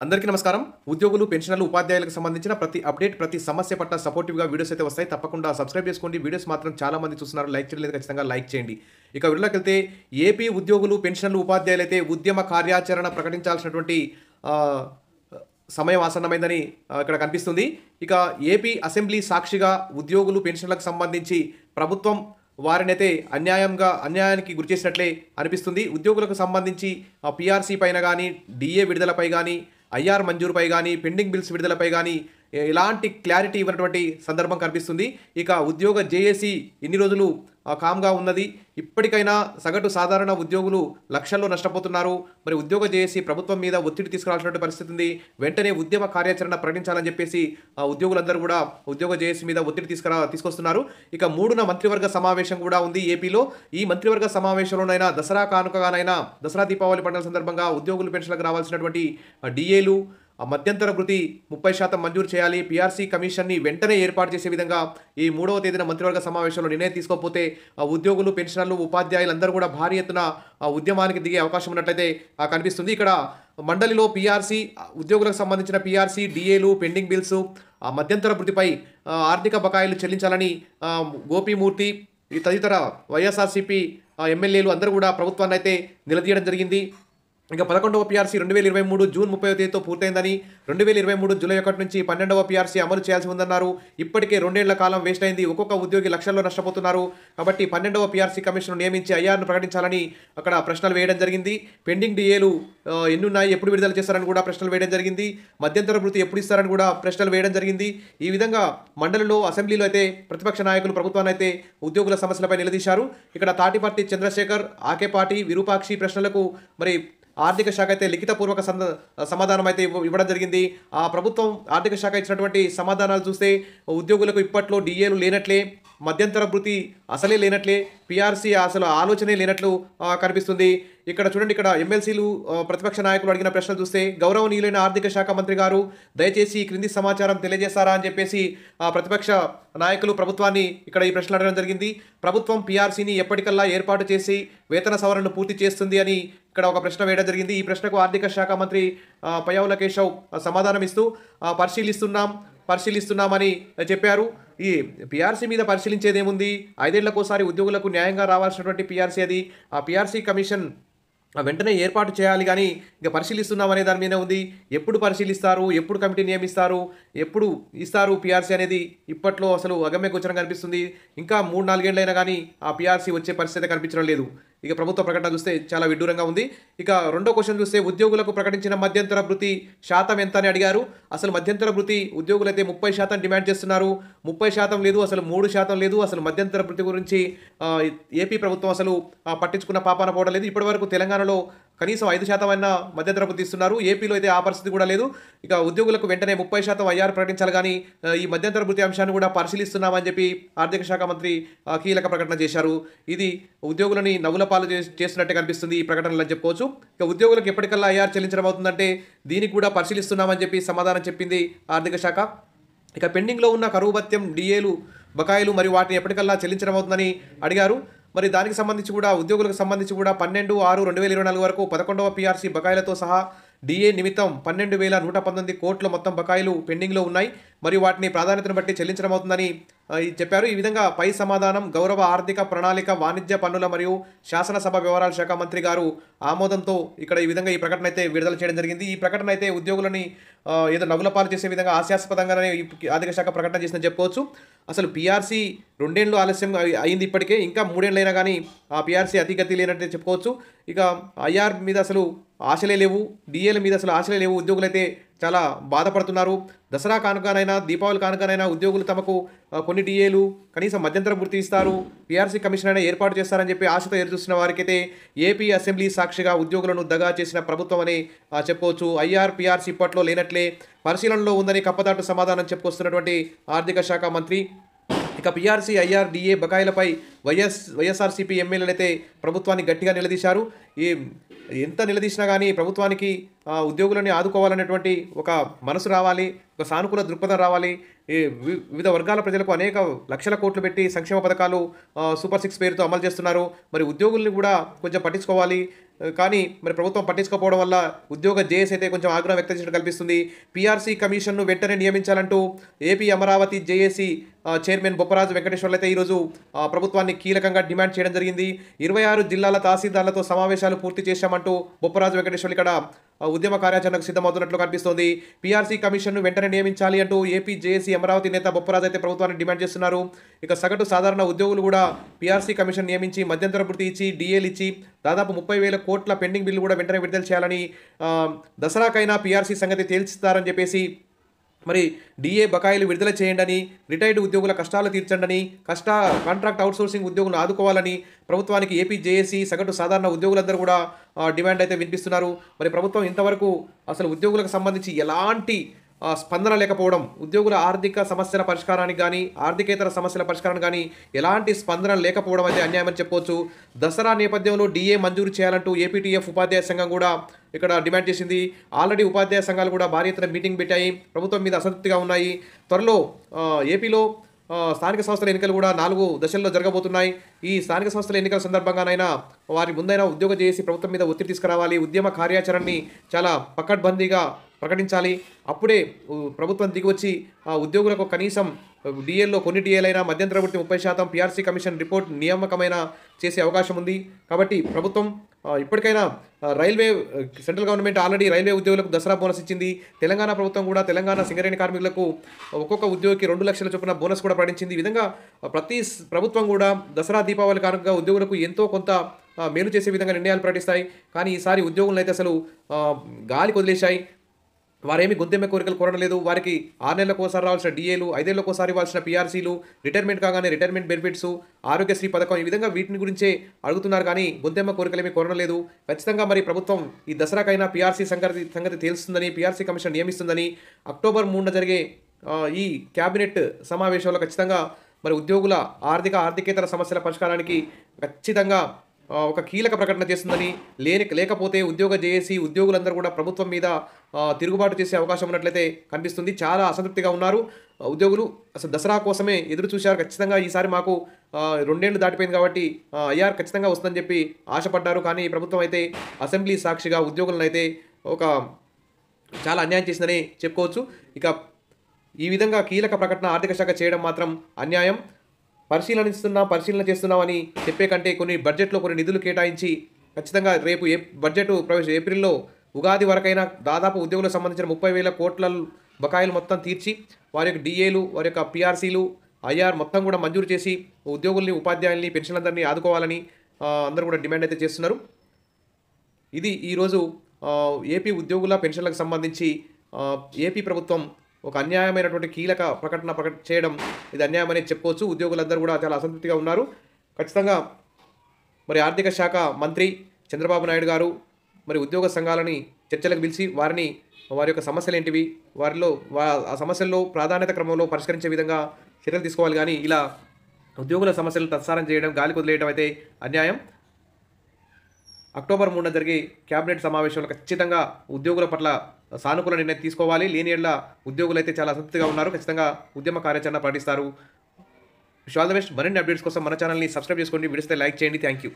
అందరికీ నమస్కారం. ఉద్యోగులు, పెన్షనర్లు, ఉపాధ్యాయులకు సంబంధించిన ప్రతి అప్డేట్, ప్రతి సమస్య పట్ల సపోర్టివ్‌గా వీడియోస్ అయితే వస్తాయి. తప్పకుండా సబ్స్క్రైబ్ చేసుకోండి. వీడియోస్ మాత్రం చాలా మంది చూస్తున్నారు. లైక్ చేయలేదు, ఖచ్చితంగా లైక్ చేయండి. ఇక వీడియోలోకెళ్తే ఏపీ ఉద్యోగులు, పెన్షనర్లు, ఉపాధ్యాయులైతే ఉద్యమ కార్యాచరణ ప్రకటించాల్సినటువంటి ఆహ్, సమయం ఆసన్నమైందని ఇక్కడ కనిపిస్తుంది. ఇక ఏపీ అసెంబ్లీ సాక్షిగా ఉద్యోగులు, పెన్షన్‌లకు సంబంధించి ప్రభుత్వం వారినైతే అన్యాయానికి గురిచేసినట్లే అనిపిస్తుంది. ఉద్యోగులకు సంబంధించి పీఆర్సీ పైన గానీ, డీఏ విడుదలపై గానీ, ఐఆర్ మంజూరుపై గానీ, పెండింగ్ బిల్స్ విడుదలపై గానీ ఎలాంటి క్లారిటీ ఇవ్వనటువంటి సందర్భం కనిపిస్తుంది. ఇక ఉద్యోగ జేఏసీ ఇన్ని రోజులు కామ్‌గా ఉన్నది. ఇప్పటికైనా సగటు సాధారణ ఉద్యోగులు లక్షల్లో నష్టపోతున్నారు. మరి ఉద్యోగ జేఏసీ ప్రభుత్వం మీద ఒత్తిడి తీసుకురావాల్సినటువంటి పరిస్థితి ఉంది. వెంటనే ఉద్యమ కార్యాచరణ ప్రకటించాలని చెప్పేసి ఉద్యోగులందరూ కూడా ఉద్యోగ జేఏసీ మీద ఒత్తిడి తీసుకొస్తున్నారు. ఇక 3న మంత్రివర్గ సమావేశం కూడా ఉంది ఏపీలో. ఈ మంత్రివర్గ సమావేశంలోనైనా దసరా కానుకగానైనా దసరా దీపావళి పండుగల సందర్భంగా ఉద్యోగులు, పెన్షన్లకు రావాల్సినటువంటి డీఏలు, మధ్యంతర భృతి 30% మంజూరు చేయాలి. పీఆర్సీ కమిషన్ని వెంటనే ఏర్పాటు చేసే విధంగా ఈ 3వ తేదీన మంత్రివర్గ సమావేశంలో నిర్ణయం తీసుకోకపోతే ఉద్యోగులు, పెన్షనర్లు, ఉపాధ్యాయులందరూ కూడా భారీ ఎత్తున ఉద్యమానికి దిగే అవకాశం ఉన్నట్లయితే కనిపిస్తుంది. ఇక్కడ మండలిలో పీఆర్సీ, ఉద్యోగులకు సంబంధించిన పీఆర్సీ, డీఏలు, పెండింగ్ బిల్స్, మధ్యంతర భృతిపై ఆర్థిక బకాయిలు చెల్లించాలని గోపీమూర్తి తదితర వైఎస్ఆర్సీపీ ఎమ్మెల్యేలు అందరూ కూడా ప్రభుత్వాన్ని అయితే నిలదీయడం జరిగింది. ఇక 11వ పీఆర్సీ 2023 జూన్ 30వ తేదీతో పూర్తయిందని, 2023 జూలై 1 నుంచి 12వ పీఆర్సీ అమలు చేయాల్సి ఉందన్నారు. ఇప్పటికే 2 ఏళ్ల కాలం వేస్ట్ అయింది. ఒక్కొక్క ఉద్యోగి లక్షల్లో నష్టపోతున్నారు. కాబట్టి 12వ పీఆర్సీ కమిషన్ నియమించి ఐఆర్ను ప్రకటించాలని అక్కడ ప్రశ్నలు వేయడం జరిగింది. పెండింగ్ డీఏలు ఎన్నున్నాయి, ఎప్పుడు విడుదల చేస్తారని కూడా ప్రశ్నలు వేయడం జరిగింది. మధ్యంతర భృతి ఎప్పుడు ఇస్తారని కూడా ప్రశ్నలు వేయడం జరిగింది. ఈ విధంగా మండలిలో, అసెంబ్లీలో అయితే ప్రతిపక్ష నాయకులు ప్రభుత్వాన్ని అయితే ఉద్యోగుల సమస్యలపై నిలదీశారు. ఇక్కడ తాటిపర్తి చంద్రశేఖర్, ఆకేపాటి, విరూపాక్షి ప్రశ్నలకు మరి ఆర్థిక శాఖ అయితే లిఖితపూర్వక సమాధానం అయితే ఇవ్వడం జరిగింది. ఆ ప్రభుత్వం ఆర్థిక శాఖ ఇచ్చినటువంటి సమాధానాలు చూస్తే ఉద్యోగులకు ఇప్పట్లో డీఏలు లేనట్లే, మధ్యంతర భృతి అసలే లేనట్లే, పీఆర్సీ అసలు ఆలోచనే లేనట్లు కనిపిస్తుంది. ఇక్కడ చూడండి, ఇక్కడ ఎమ్మెల్సీలు, ప్రతిపక్ష నాయకులు అడిగిన ప్రశ్నలు చూస్తే గౌరవనీయులైన ఆర్థిక శాఖ మంత్రి గారు దయచేసి ఈ క్రింది సమాచారం తెలియజేస్తారా అని చెప్పేసి ప్రతిపక్ష నాయకులు ప్రభుత్వాన్ని ఇక్కడ ఈ ప్రశ్నలు అడగడం జరిగింది. ప్రభుత్వం పీఆర్సీని ఎప్పటికల్లా ఏర్పాటు చేసి వేతన సవరణను పూర్తి చేస్తుంది అని ఇక్కడ ఒక ప్రశ్న వేయడం జరిగింది. ఈ ప్రశ్నకు ఆర్థిక శాఖ మంత్రి పయ్యావుల కేశవ్ సమాధానం ఇస్తూ పరిశీలిస్తున్నామని చెప్పారు. ఈ పీఆర్సీ మీద పరిశీలించేదేముంది? 5 ఏళ్లకోసారి ఉద్యోగులకు న్యాయంగా రావాల్సినటువంటి పీఆర్సీ అది. ఆ పీఆర్సీ కమిషన్ వెంటనే ఏర్పాటు చేయాలి, కానీ ఇంకా పరిశీలిస్తున్నాం అనే దాని మీద ఉంది. ఎప్పుడు పరిశీలిస్తారు, ఎప్పుడు కమిటీ నియమిస్తారు, ఎప్పుడు ఇస్తారు పీఆర్సీ అనేది ఇప్పట్లో అసలు అగమ్య గోచరంగా కనిపిస్తుంది. ఇంకా 3-4 ఏళ్ళైనా కానీ ఆ పీఆర్సీ వచ్చే పరిస్థితి కనిపించడం లేదు. ఇక ప్రభుత్వ ప్రకటన చూస్తే చాలా విడ్డూరంగా ఉంది. ఇక రెండో క్వశ్చన్ చూస్తే ఉద్యోగులకు ప్రకటించిన మధ్యంతర భృతి శాతం ఎంత అని అడిగారు. అసలు మధ్యంతర భృతి ఉద్యోగులు అయితే 30% డిమాండ్ చేస్తున్నారు. 30% లేదు, అసలు 3% లేదు. అసలు మధ్యంతర భృతి గురించి ఏపీ ప్రభుత్వం అసలు పట్టించుకున్న పాపాన పోవడం లేదు. ఇప్పటివరకు తెలంగాణలో కనీసం 5% అయినా మధ్యంతర భృతి ఇస్తున్నారు. ఏపీలో అయితే ఆ పరిస్థితి కూడా లేదు. ఇక ఉద్యోగులకు వెంటనే 30% ఐఆర్ ప్రకటించాలి, కానీ ఈ మధ్యంతర భృతి అంశాన్ని కూడా పరిశీలిస్తున్నామని చెప్పి ఆర్థిక శాఖ మంత్రి కీలక ప్రకటన చేశారు. ఇది ఉద్యోగులని నవ్వుల పాలు చేస్తున్నట్టే కనిపిస్తుంది ఈ ప్రకటనలు అని చెప్పుకోవచ్చు. ఇక ఉద్యోగులకు ఎప్పటికల్లా ఐఆర్ చెల్లించడం అవుతుందంటే దీనికి కూడా పరిశీలిస్తున్నామని చెప్పి సమాధానం చెప్పింది ఆర్థిక శాఖ. ఇక పెండింగ్లో ఉన్న కరువు భత్యం, డీఏలు, బకాయిలు మరియు వాటిని ఎప్పటికల్లా చెల్లించడం అవుతుందని అడిగారు. మరి దానికి సంబంధించి కూడా ఉద్యోగులకు సంబంధించి కూడా 12/6/2024 వరకు 11వ పీఆర్సీ బకాయిలతో సహా డీఏ నిమిత్తం 12,119 కోట్ల మొత్తం బకాయిలు పెండింగ్లో ఉన్నాయి. మరియు వాటిని ప్రాధాన్యతను బట్టి చెల్లించడం అవుతుందని చెప్పారు. ఈ విధంగా పై సమాధానం గౌరవ ఆర్థిక ప్రణాళిక, వాణిజ్య పన్నుల మరియు శాసనసభ వ్యవహారాల శాఖ మంత్రి గారు ఆమోదంతో ఇక్కడ ఈ విధంగా ఈ ప్రకటన అయితే విడుదల చేయడం జరిగింది. ఈ ప్రకటన అయితే ఉద్యోగులని ఏదో నవ్వుల పాలు చేసే విధంగా హాస్యాస్పదంగానే ఆర్థిక శాఖ ప్రకటన చేసిందని చెప్పుకోవచ్చు. అసలు పీఆర్సీ 2 ఏళ్ళు ఆలస్యం అయింది, ఇప్పటికే ఇంకా 3 ఏళ్ళైనా కానీ ఆ పీఆర్సీ అతిగతి లేనట్టే చెప్పుకోవచ్చు. ఇక ఐఆర్ మీద అసలు ఆశలే లేవు, డీఏల మీద అసలు ఆశలే లేవు. ఉద్యోగులైతే చాలా బాధపడుతున్నారు. దసరా కానుకనైనా, దీపావళి కానుకనైనా ఉద్యోగులు తమకు కొన్ని డీఏలు, కనీసం మధ్యంతర భృతి ఇస్తారు, పీఆర్సీ కమిషన్ అయినా ఏర్పాటు చేస్తారని చెప్పి ఆశతో ఎదురుచూస్తున్న వారికైతే ఏపీ అసెంబ్లీ సాక్షిగా ఉద్యోగులను దగా చేసిన ప్రభుత్వం అని చెప్పుకోవచ్చు. ఐఆర్, పీఆర్సీ ఇప్పట్లో లేనట్లే, పరిశీలనలో ఉందని కప్పదాటు సమాధానం చెప్పుకొస్తున్నటువంటి ఆర్థిక శాఖ మంత్రి. ఇక పీఆర్సీ, ఐఆర్, డీఏ బకాయిలపై వైఎస్ఆర్సీపీ ఎమ్మెల్యేలు అయితే ప్రభుత్వాన్ని గట్టిగా నిలదీశారు. ఈ ఎంత నిలదీసినా కానీ ప్రభుత్వానికి ఉద్యోగులని ఆదుకోవాలనేటువంటి ఒక మనసు రావాలి, ఒక సానుకూల దృక్పథం రావాలి. ఈ వివిధ వర్గాల ప్రజలకు అనేక లక్షల కోట్లు పెట్టి సంక్షేమ పథకాలు సూపర్ 6 పేరుతో అమలు చేస్తున్నారు. మరి ఉద్యోగుల్ని కూడా కొంచెం పట్టించుకోవాలి. కానీ మరి ప్రభుత్వం పట్టించుకోకపోవడం వల్ల ఉద్యోగ జేఏసీ అయితే కొంచెం ఆగ్రహం వ్యక్తం చేసినట్టు కల్పిస్తుంది. పీఆర్సీ కమిషన్ను వెంటనే నియమించాలంటూ AP Amaravati JAC chairman Bopparaju Venkateswarlu అయితే ఈరోజు ప్రభుత్వాన్ని కీలకంగా డిమాండ్ చేయడం జరిగింది. 26 జిల్లాల తహసీల్దార్లతో సమావేశాలు పూర్తి చేశామంటూ బొప్పరాజు వెంకటేశ్వర్లు ఇక్కడ ఉద్యమ కార్యాచరణకు సిద్ధమవుతున్నట్లు కనిపిస్తోంది. పీఆర్సీ కమిషన్ను వెంటనే నియమించాలి అంటూ ఏపీ జేఏసీ అమరావతి నేత బొప్పరాజు అయితే ప్రభుత్వాన్ని డిమాండ్ చేస్తున్నారు. ఇక సగటు సాధారణ ఉద్యోగులు కూడా పీఆర్సీ కమిషన్ నియమించి మధ్యంతర భృతి ఇచ్చి డిఏలు ఇచ్చి దాదాపు 30,000 కోట్ల పెండింగ్ బిల్లు కూడా వెంటనే విడుదల చేయాలని, దసరాకైనా పీఆర్సీ సంగతి తేల్చుతారని చెప్పేసి మరి డిఏ బకాయిలు విడుదల చేయండి, రిటైర్డ్ ఉద్యోగుల కష్టాలు తీర్చండి, కాంట్రాక్ట్ అవుట్సోర్సింగ్ ఉద్యోగులను ఆదుకోవాలని ప్రభుత్వానికి ఏపీ జేఏసీ సగటు సాధారణ ఉద్యోగులందరూ కూడా డిమాండ్ అయితే వినిపిస్తున్నారు. మరి ప్రభుత్వం ఇంతవరకు అసలు ఉద్యోగులకు సంబంధించి ఎలాంటి స్పందన లేకపోవడం, ఉద్యోగుల ఆర్థిక సమస్యల పరిష్కారానికి కానీ ఆర్థికేతర సమస్యల పరిష్కారానికి కానీ ఎలాంటి స్పందన లేకపోవడం అయితే అన్యాయమని చెప్పవచ్చు. దసరా నేపథ్యంలో డిఏ మంజూరు చేయాలంటూ ఏపీటీఎఫ్ ఉపాధ్యాయ సంఘం కూడా ఇక్కడ డిమాండ్ చేసింది. ఆల్రెడీ ఉపాధ్యాయ సంఘాలు కూడా భారీ ఎత్తున మీటింగ్ పెట్టాయి, ప్రభుత్వం మీద అసంతృప్తిగా ఉన్నాయి. త్వరలో ఏపీలో స్థానిక సంస్థల ఎన్నికలు కూడా 4 దశల్లో జరగబోతున్నాయి. ఈ స్థానిక సంస్థల ఎన్నికల సందర్భంగానైనా వారి ముందైనా ఉద్యోగ చేసి ప్రభుత్వం మీద ఒత్తిడి తీసుకురావాలి, ఉద్యమ కార్యాచరణని చాలా పకడ్బందీగా ప్రకటించాలి. అప్పుడే ప్రభుత్వం దిగివచ్చి ఉద్యోగులకు కనీసం డిఏల్లో కొన్ని డిఏలైనా మధ్యంతర భృతి 30%, పీఆర్సీ కమిషన్ రిపోర్ట్ నియామకమైన చేసే అవకాశం ఉంది. కాబట్టి ప్రభుత్వం ఇప్పటికైనా సెంట్రల్ గవర్నమెంట్ ఆల్రెడీ రైల్వే ఉద్యోగులకు దసరా బోనస్ ఇచ్చింది. తెలంగాణ ప్రభుత్వం కూడా తెలంగాణ సింగరేణి కార్మికులకు ఒక్కొక్క ఉద్యోగికి 2 లక్షల చొప్పున బోనస్ కూడా ప్రకటించింది. ఈ విధంగా ప్రతి ప్రభుత్వం కూడా దసరా దీపావళి కారణంగా ఉద్యోగులకు ఎంతో కొంత మేలు చేసే విధంగా నిర్ణయాలు ప్రకటిస్తాయి. కానీ ఈసారి ఉద్యోగులను అయితే అసలు గాలికి వదిలేశాయి. వారేమి గొంతెమ్మ కోరికలు కోరలేదు. వారికి 6 నెలలకు ఒకసారి రావాల్సిన డిఏలు, 5 ఏళ్లకు ఒకసారి ఇవ్వాల్సిన పీఆర్సీలు, రిటైర్మెంట్ కాగానే రిటైర్మెంట్ బెనిఫిట్స్, ఆరోగ్యశ్రీ పథకం, ఈ విధంగా వీటిని గురించే అడుగుతున్నారు. కానీ గొంతెమ్మ కోరికలు ఏమీ కోరలేదు. ఖచ్చితంగా మరి ప్రభుత్వం ఈ దసరాకైనా పీఆర్సీ సంగతి తేలుస్తుందని, పీఆర్సీ కమిషన్ నియమిస్తుందని, అక్టోబర్ 3న జరిగే ఈ క్యాబినెట్ సమావేశంలో ఖచ్చితంగా మరి ఉద్యోగుల ఆర్థికేతర సమస్యల పరిష్కారానికి ఖచ్చితంగా ఒక కీలక ప్రకటన చేస్తుందని, లేకపోతే ఉద్యోగ జేఏసీ ఉద్యోగులందరూ కూడా ప్రభుత్వం మీద తిరుగుబాటు చేసే అవకాశం ఉన్నట్లయితే కనిపిస్తుంది. చాలా అసంతృప్తిగా ఉన్నారు ఉద్యోగులు. అసలు దసరా కోసమే ఎదురు చూశారు. ఖచ్చితంగా ఈసారి మాకు 2 ఏళ్లు దాటిపోయింది కాబట్టి ఐఆర్ ఖచ్చితంగా వస్తుందని చెప్పి ఆశపడ్డారు. కానీ ప్రభుత్వం అయితే అసెంబ్లీ సాక్షిగా ఉద్యోగులను అయితే చాలా అన్యాయం చేసిందని చెప్పుకోవచ్చు. ఈ విధంగా కీలక ప్రకటన ఆర్థిక శాఖ చేయడం మాత్రం అన్యాయం. పరిశీలన చేస్తున్నామని చెప్పే కంటే బడ్జెట్లో కొన్ని నిధులు కేటాయించి ఖచ్చితంగా రేపు బడ్జెట్ ఏప్రిల్లో ఉగాది వరకైనా దాదాపు ఉద్యోగులకు సంబంధించిన 30,000 కోట్ల బకాయిలు మొత్తం తీర్చి వారి యొక్క డిఏలు, వారి యొక్క పీఆర్సీలు, ఐఆర్ మొత్తం కూడా మంజూరు చేసి ఉద్యోగుల్ని, ఉపాధ్యాయుల్ని, పెన్షన్లందరినీ ఆదుకోవాలని అందరూ కూడా డిమాండ్ అయితే చేస్తున్నారు. ఇది ఈరోజు ఏపీ ఉద్యోగుల పెన్షన్లకు సంబంధించి ఏపీ ప్రభుత్వం ఒక అన్యాయమైనటువంటి కీలక ప్రకటన చేయడం ఇది అన్యాయమని చెప్పుకోవచ్చు. ఉద్యోగులందరూ కూడా చాలా అసంతృప్తిగా ఉన్నారు. ఖచ్చితంగా మరి ఆర్థిక శాఖ మంత్రి చంద్రబాబు నాయుడు గారు మరి ఉద్యోగ సంఘాలని చర్చలకు పిలిచి వారి యొక్క సమస్యలు ఏంటివి, ఆ సమస్యల్లో ప్రాధాన్యత క్రమంలో పరిష్కరించే విధంగా చర్యలు తీసుకోవాలి. కానీ ఇలా ఉద్యోగుల సమస్యలు తత్సారం చేయడం, గాలికి వదిలేయడం అయితే అన్యాయం. అక్టోబర్ 3న జరిగే క్యాబినెట్ సమావేశంలో ఖచ్చితంగా ఉద్యోగుల పట్ల సానుకూల నిర్ణయం తీసుకోవాలి. లేని ఏళ్ల ఉద్యోగులు అయితే చాలా అసంతృప్తిగా ఉన్నారు. ఖచ్చితంగా ఉద్యమ కార్యాచరణ ప్రకటిస్తారు. All the best. మరిన్ని అప్డేట్స్ కోసం మన ఛానల్ని సబ్స్క్రైబ్ చేసుకోండి, వీడియోస్తే లైక్ చేయండి. Thank you.